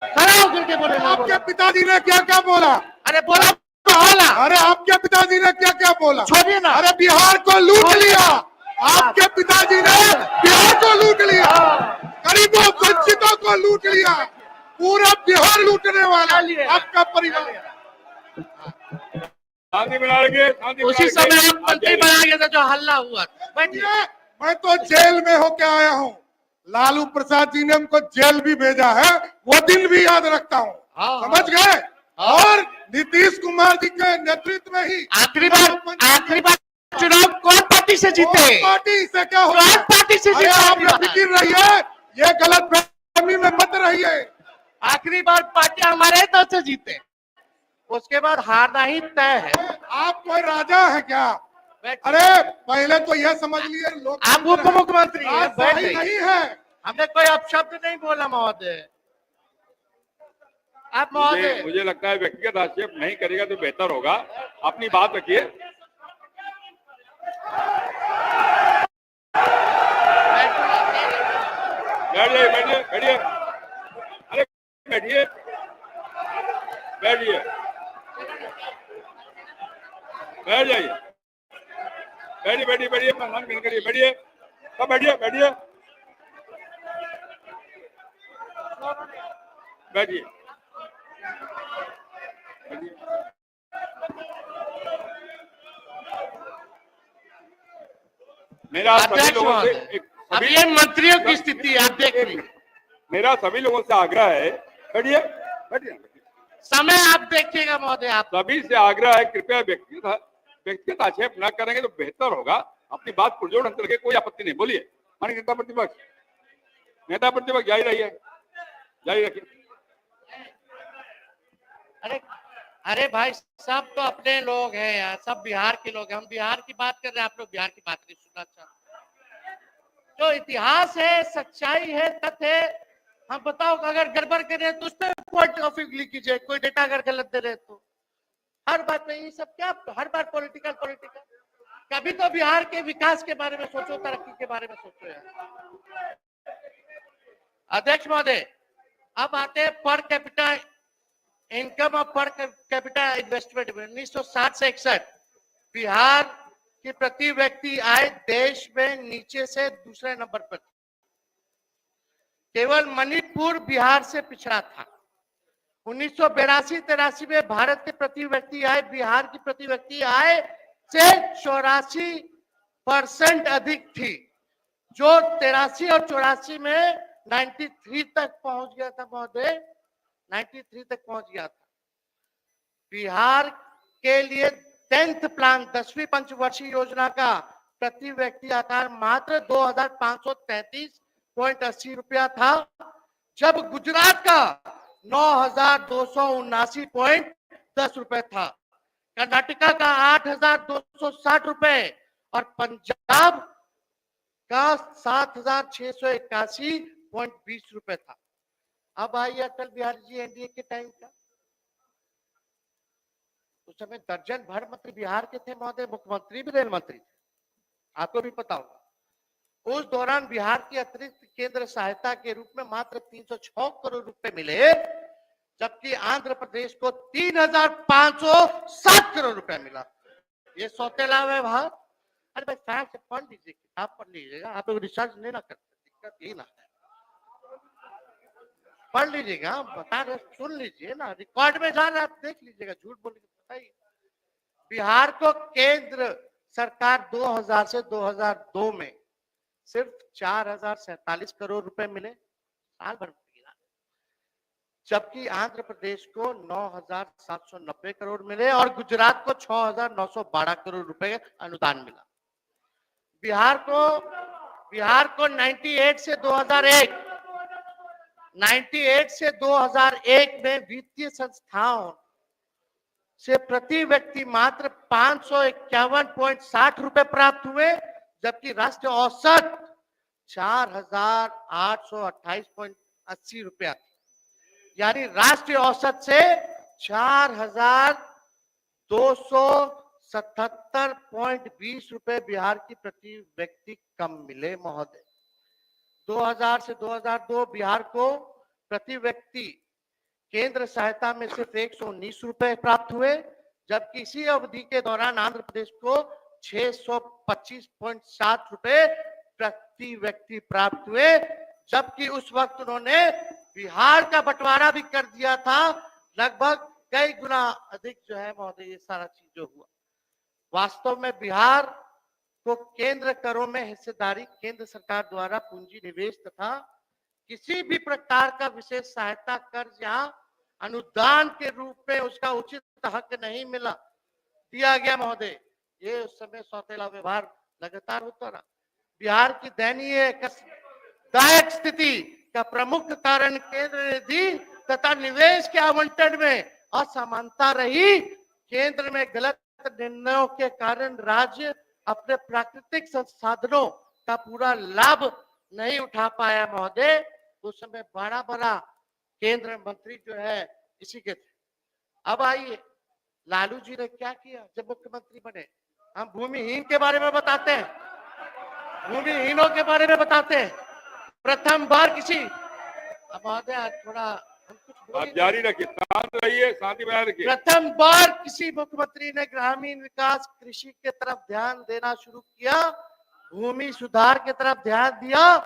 खड़ा होकर के बोलिए नहीं बोला। आपके पिताजी ने क्या क्या बोला? अरे बोला बोला। अरे आपके पिताजी ने क्या क्या बोला? छोड़िए ना। अरे बिहार को लूट लिया, आपके पिताजी ने बिहार को लूट लिया, गरीबों वंचितों को लूट लिया, पूरा बिहार लूटने वाला आपका परिवार। शांति बना रखिए। उसी समय आप मंत्री बना गया था जो हल्ला हुआ। बैठिए। मैं तो जेल में होके आया हूँ, लालू प्रसाद जी ने हमको जेल भी भेजा है, वो दिन भी याद रखता हूँ। समझ गए? और नीतीश कुमार जी के नेतृत्व में ही आखिरी बार चुनाव कौन पार्टी से जीते? पार्टी से क्या होगा? कौन पार्टी से जीते? आप फिक्र रहिए, ये गलत फहमी में मत रहिए। आखिरी बार पार्टी हमारे तो से जीते, उसके बाद हारना ही तय है। आप कोई राजा है क्या? अरे पहले तो यह समझ लिए लोग आप उप मुख्यमंत्री नहीं है। हमने कोई अपशब्द नहीं बोला महोदय। आप महोदय, मुझे लगता है व्यक्तिगत आक्षेप नहीं करेगा तो बेहतर होगा। अपनी बात रखिए। बैठिए बैठिए बैठिए। अरे बैठिए बैठिए बैठ जाइए। बैठिए बैठिए बैठिए, मन बंद करिए। बैठिए सब, बैठिए बैठिए बैठिए। मेरा सभी लोगों से अब ये मंत्रियों की स्थिति आप देख लीजिए। मेरा सभी लोगों से आग्रह है, बैठिए बैठिए। समय आप देखिएगा महोदय। आप सभी से आग्रह है, कृपया व्यक्तिगत आक्षेप न करेंगे तो बेहतर होगा। अपनी बात पुरजोर ढंग से रखिए, कोई आपत्ति नहीं। बोलिए माननीय नेता प्रतिपक्ष जारी रहिए, जारी रखिए। अरे भाई, सब तो अपने लोग हैं यार, सब बिहार के लोग हैं। हम बिहार की बात कर रहे हैं, आप लोग बिहार की बात नहीं सुनना चाहते। जो इतिहास है, सच्चाई है, तथ्य है। हम बताओ अगर गड़बड़ कर रहे हैं तो उस पर पॉइंट ऑफ व्यू लिख कीजिए। कोई डेटा अगर गलत दे रहे तो हर बात में ये सब क्या, हर बार पॉलिटिकल कभी तो बिहार के विकास के बारे में सोचो, तरक्की के बारे में सोचो यार। अध्यक्ष महोदय, अब आते हैं पर कैपिटा इनकम और पर कैपिटा इन्वेस्टमेंट में 1960 से 61 बिहार की प्रति व्यक्ति आय देश में नीचे से दूसरे नंबर पर थी। केवल मणिपुर बिहार से पिछड़ा था। 1982-83 में भारत के प्रति व्यक्ति आय बिहार की प्रति व्यक्ति आय से 84% अधिक थी, जो 83 और 84 में 93 तक पहुंच गया था महोदय, 93 तक पहुंच गया था। बिहार के लिए 10th प्लान 10वीं पंचवर्षीय योजना का प्रति व्यक्ति आकार मात्र 2,533.80 रुपया था, जब गुजरात का 9,279.10 रुपए था, कर्नाटका का 8,260 रुपए और पंजाब का 7,681.20 रुपए था। अब आइए अटल बिहारी जी एनडीए के टाइम का, उस समय दर्जन भर मंत्री बिहार के थे महोदय, मुख्यमंत्री भी रेल मंत्री थे, आपको भी पता होगा। उस दौरान बिहार की अतिरिक्त केंद्र सहायता के रूप में मात्र 306 करोड़ रुपए मिले, जबकि आंध्र प्रदेश को 3,507 करोड़ रुपए मिला। ये सौतेला व्यवहार। अरे भाई फैक्ट पढ़ लीजिए, किताब पढ़ लीजिएगा, आप लोग रिसर्च नहीं ना करते, दिक्कत यही ना है। पढ़ लीजिएगा, बता रहे, सुन लीजिए ना, रिकॉर्ड में जा रहे आप देख लीजिएगा, झूठ बोलने की बताइए। बिहार को केंद्र सरकार 2000 से 2002 में सिर्फ 4,047 करोड़ रुपए मिले साल भर, जबकि आंध्र प्रदेश को 9,790 करोड़ मिले और गुजरात को 6,912 करोड़ रुपए अनुदान मिला। बिहार को 98 से 2001 में वित्तीय संस्थाओं से प्रति व्यक्ति मात्र 551.60 रुपए प्राप्त हुए, जबकि राष्ट्रीय औसत 4,828.80 रुपया थी। यानी राष्ट्रीय औसत से 4,277.20 रुपए बिहार की प्रति व्यक्ति कम मिले महोदय। 2000 से 2002 बिहार को प्रति व्यक्ति केंद्र सहायता में सिर्फ 119 रुपए प्राप्त हुए, जबकि इसी अवधि के दौरान आंध्र प्रदेश को 625.7 रुपए प्रति व्यक्ति प्राप्त हुए, जबकि उस वक्त उन्होंने बिहार का बंटवारा भी कर दिया था, लगभग कई गुना अधिक जो है महोदय ये सारा चीज जो हुआ। वास्तव में बिहार को केंद्र करों में हिस्सेदारी केंद्र सरकार द्वारा पूंजी निवेश तथा किसी भी प्रकार का विशेष सहायता कर्ज या अनुदान के रूप में उसका उचित हक नहीं दिया गया महोदय। ये उस समय सौतेला व्यवहार लगातार होता रहा। बिहार की दयनीय स्थिति का प्रमुख कारण केंद्र निधि तथा निवेश के आवंटन में असमानता रही। केंद्र में गलत निर्णयों के कारण राज्य अपने प्राकृतिक संसाधनों का पूरा लाभ नहीं उठा पाया महोदय। उस समय बड़ा केंद्र मंत्री जो है इसी के थे। अब आइए लालू जी ने क्या किया जब मुख्यमंत्री बने। हम भूमिहीन के बारे में बताते हैं, भूमिहीनों के बारे में बताते हैं। प्रथम बार किसी महोदय थोड़ा आप जारी रखिए, शांत रहिए, शांति बनाए रखिए। प्रथम बार किसी मुख्यमंत्री ने ग्रामीण विकास कृषि के तरफ ध्यान देना शुरू किया, भूमि सुधार के तरफ ध्यान दिया,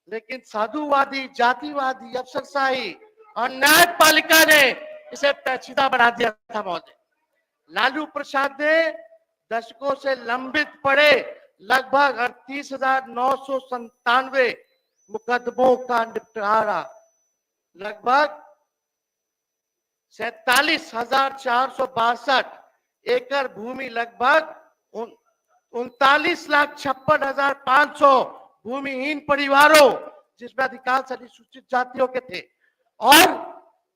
लेकिन साधुवादी, जातिवादी, अफसरशाही और न्यायपालिका ने इसे पेचीदा बना दिया था महोदय। लालू प्रसाद ने दशकों से लंबित पड़े लगभग 38,997 मुकदमों का निपटारा, लगभग 47,462 एकड़ भूमि, लगभग 39,56,500 भूमिहीन परिवारों, जिसमें अधिकांश अनुसूचित जातियों के थे, और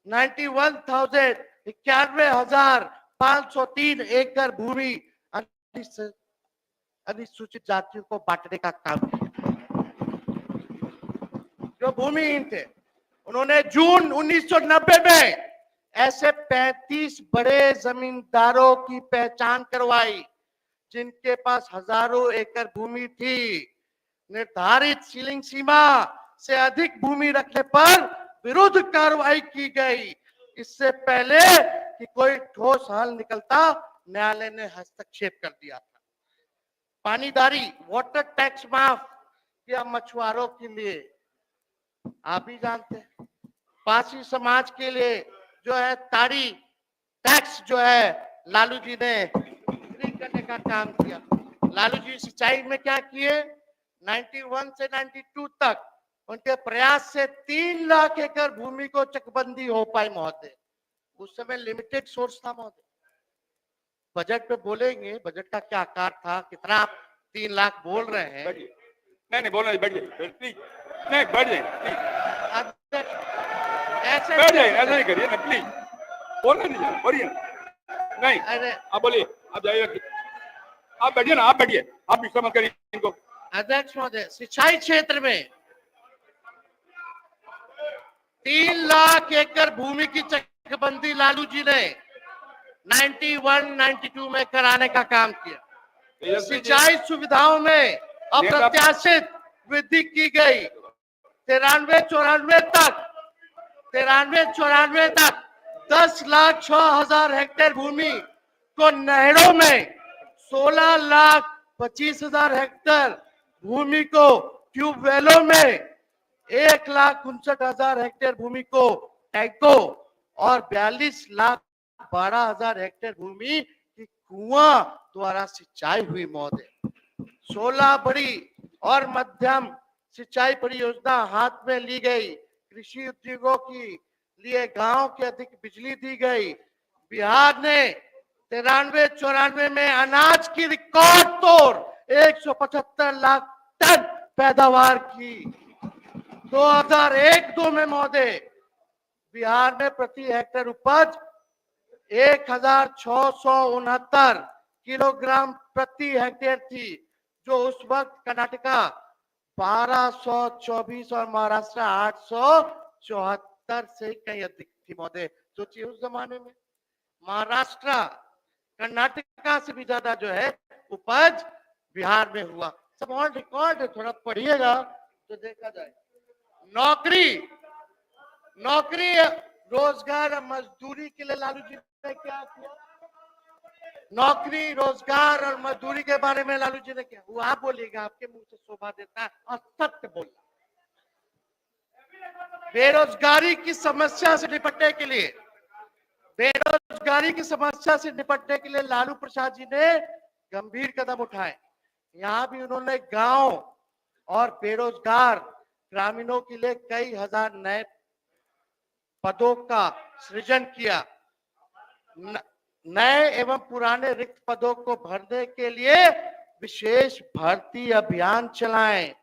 91,503 एकड़ भूमि अनुसूचित जातियों को बांटने का काम किया। जो भूमिहीन थे उन्होंने जून 1990 में ऐसे 35 बड़े जमींदारों की पहचान करवाई जिनके पास हजारों एकड़ भूमि थी, निर्धारित सीलिंग सीमा से अधिक भूमि रखने पर विरुद्ध कार्रवाई की गई। इससे पहले कि कोई ठोस हल निकलता, न्यायालय ने हस्तक्षेप कर दिया था। पानीदारी वाटर टैक्स माफ किया मछुआरों के लिए, आप भी जानते हैं। पासी समाज के लिए जो है ताड़ी टैक्स जो है लालू जी ने फ्री करने का काम किया। लालू जी सिंचाई में क्या किए, 91 से 92 तक उनके प्रयास से 3 लाख एकड़ भूमि को चकबंदी हो पाई महोदय। उस समय लिमिटेड सोर्स था महोदय। बजट पे बोलेंगे बजट का क्या आकार था, कितना आप 3 लाख बोल रहे हैं। नहीं बोलना, बैठ जाइए प्लीज, नहीं बैठ जाइए ऐसे बैठ जाइए, ऐसा नहीं करिए ना प्लीज, बोलना नहीं, बोलिए नहीं। अरे आप बोलिए, आप जाइए, आप बैठिए ना, आप बैठिए, आप डिस्टर्ब मत करिए इनको। अध्यक्ष महोदय, सिंचाई क्षेत्र में 3 लाख एकड़ भूमि की चकबंदी लालू जी ने 91-92 में कराने का काम किया। सिंचाई सुविधाओं में अप्रत्याशित वृद्धि की गई। 93-94 तक 10,06,000 हेक्टेयर भूमि को नहरों में, 16,25,000 हेक्टेयर भूमि को ट्यूबवेलों में, 1,59,000 हेक्टेयर भूमि को टैंकों और 42,12,000 हेक्टेयर भूमि की कुआं द्वारा सिंचाई हुई महोदय। 16 बड़ी और मध्यम सिंचाई परियोजना हाथ में ली गई। कृषि उद्योगों की लिए गांव की अधिक बिजली दी गई। बिहार ने 93-94 में अनाज की रिकॉर्ड तोड़ 175 लाख टन पैदावार की। 2001-2 में महोदय बिहार में प्रति हेक्टेयर उपज 1,669 किलोग्राम प्रति हेक्टेयर थी, जो उस वक्त कर्नाटका 1,224 और महाराष्ट्र 874 से कहीं अधिक थी महोदय। सोचिए उस जमाने में महाराष्ट्र कर्नाटका से भी ज्यादा जो है उपज बिहार में हुआ। सब ऑन रिकॉर्ड है, थोड़ा पढ़िएगा तो देखा जाए। नौकरी रोजगार और मजदूरी के लिए लालू जी ने क्या किया? नौकरी रोजगार और मजदूरी के बारे में लालू जी ने क्या, वो आप बोलिएगा, आपके मुंह से शोभा देता है और सत्य बोलना। बेरोजगारी की समस्या से निपटने के लिए लालू प्रसाद जी ने गंभीर कदम उठाए। यहाँ भी उन्होंने गांव और बेरोजगार ग्रामीणों के लिए कई हजार नए पदों का सृजन किया। नए एवं पुराने रिक्त पदों को भरने के लिए विशेष भर्ती अभियान चलाएं।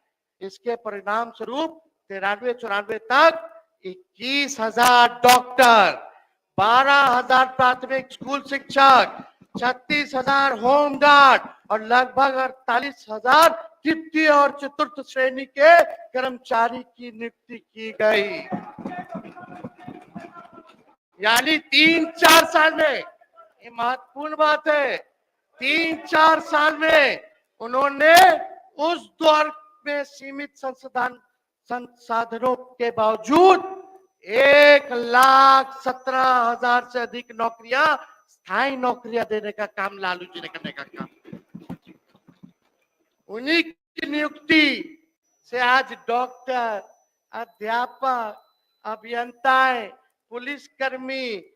इसके परिणाम स्वरूप 93-94 तक 21,000 डॉक्टर, 12,000 प्राथमिक स्कूल शिक्षक, 36,000 होम गार्ड और लगभग 48,000 तृतीय और चतुर्थ श्रेणी के कर्मचारी की नियुक्ति की गई। यानी 3-4 साल में, ये महत्वपूर्ण बात है, 3-4 साल में उन्होंने उस दौर में सीमित संसाधनों के बावजूद 1,17,000 से अधिक नौकरियां, स्थायी नौकरियां देने का काम लालू जी ने करने का काम। उन्हीं की नियुक्ति से आज डॉक्टर, अध्यापक, अभियंताएं, पुलिसकर्मी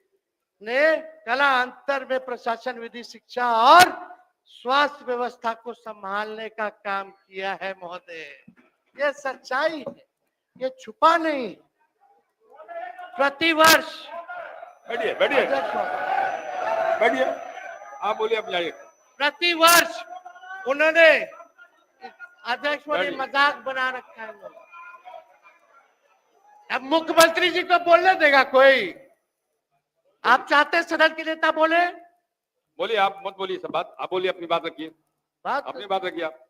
ने कला अंतर में प्रशासन, विधि, शिक्षा और स्वास्थ्य व्यवस्था को संभालने का काम किया है महोदय। ये सच्चाई है, ये छुपा नहीं। प्रतिवर्ष बैठिए, आप बोलिए, आप जाइए। प्रतिवर्ष उन्होंने, अध्यक्ष ने मजाक बना रखा है। अब मुख्यमंत्री जी को बोलने देगा कोई? आप चाहते सदन के नेता बोले? बोलिए, आप मत बोलिए सब बात, आप बोलिए, अपनी बात रखिए, अपनी बात रखिए आप।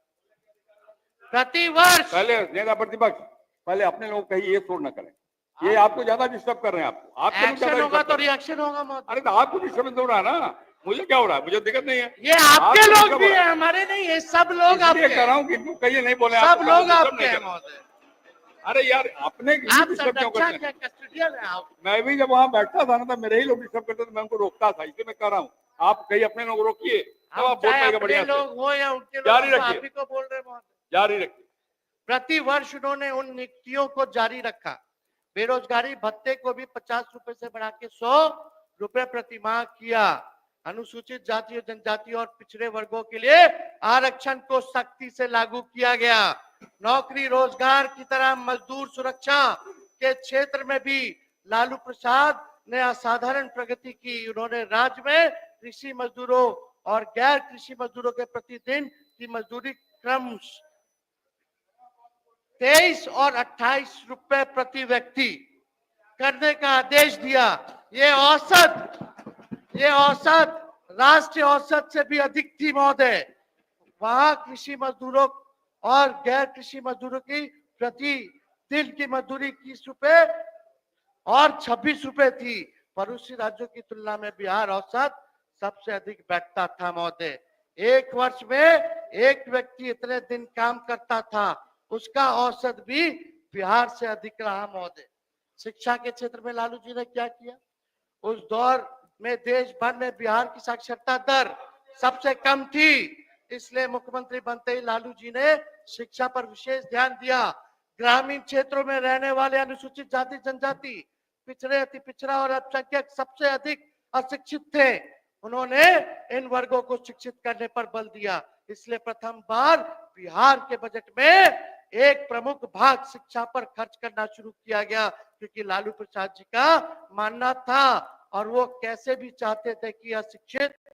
प्रतिवर्ष पहले नेता प्रतिपक्ष, पहले अपने लोग कहीं ये शोर न करें, ये आपको ज्यादा डिस्टर्ब कर रहे हैं। आपको एक्शन होगा तो रिएक्शन होगा। अरे तो आपको डिस्टर्बेंस हो रहा है ना, मुझे क्या हो रहा है, मुझे दिक्कत नहीं है। ये आपके आपको लोग क्या भी बोला? हैं, हमारे नहीं है, सब लोग इसलिए आपके कह रहा हूँ कि इनको कहिए नहीं बोले, सब आपको लोग डिस्टर्ब आपके नहीं हैं करना। महोदय। अरे यार आपने आप डिस्टर्ब क्यों करते संरक्षक हैं? या कस्टोडियन है आप। मैं भी जब वहां बैठता था ना, तो मेरे ही लोग डिस्टर्ब करते थे, मैं उनको रोकता था। इसलिए मैं कह रहा हूँ आप कहीं अपने लोग रोकिए, तब आप बोल चाहे पाएंगे अपने बढ़िया से। लोग हो या उनके लोग, जारी तो रखिए। आप ही को बोल रहे हैं महोदय। जारी रखिए। प्रति वर्ष उन्होंने उन नियुक्तियों को जारी रखा। बेरोजगारी भत्ते को भी 50 रुपए से बढ़ा के 100 रुपए प्रति माह किया। अनुसूचित जाति और जनजाति और पिछड़े वर्गों के लिए आरक्षण को सख्ती से लागू किया गया। नौकरी रोजगार की तरह मजदूर सुरक्षा के क्षेत्र में भी लालू प्रसाद ने असाधारण प्रगति की। उन्होंने राज्य में कृषि मजदूरों और गैर कृषि मजदूरों के प्रतिदिन की मजदूरी क्रम 23 और 28 रुपए प्रति व्यक्ति करने का आदेश दिया। ये औसत राष्ट्रीय औसत से भी अधिक थी महोदय। वहां कृषि मजदूरों और गैर कृषि मजदूरों की प्रति दिन की मजदूरी 21 रुपए और 26 रुपए थी। पड़ोसी राज्यों की तुलना में बिहार औसत सबसे अधिक बैठता था महोदय। एक वर्ष में एक व्यक्ति इतने दिन काम करता था, उसका औसत भी बिहार से अधिक रहा महोदय। शिक्षा के क्षेत्र में लालू जी ने क्या किया? उस दौर में देश भर में बिहार की साक्षरता दर सबसे कम थी। इसलिए मुख्यमंत्री बनते ही लालू जी ने शिक्षा पर विशेष ध्यान दिया। ग्रामीण क्षेत्रों में रहने वाले अनुसूचित जाति जनजाति, पिछड़े अति पिछड़ा और अल्पसंख्यक सबसे अधिक अशिक्षित थे। उन्होंने इन वर्गों को शिक्षित करने पर बल दिया। इसलिए प्रथम बार बिहार के बजट में एक प्रमुख भाग शिक्षा पर खर्च करना शुरू किया गया, क्योंकि लालू प्रसाद जी का मानना था और वो कैसे भी चाहते थे कि अशिक्षित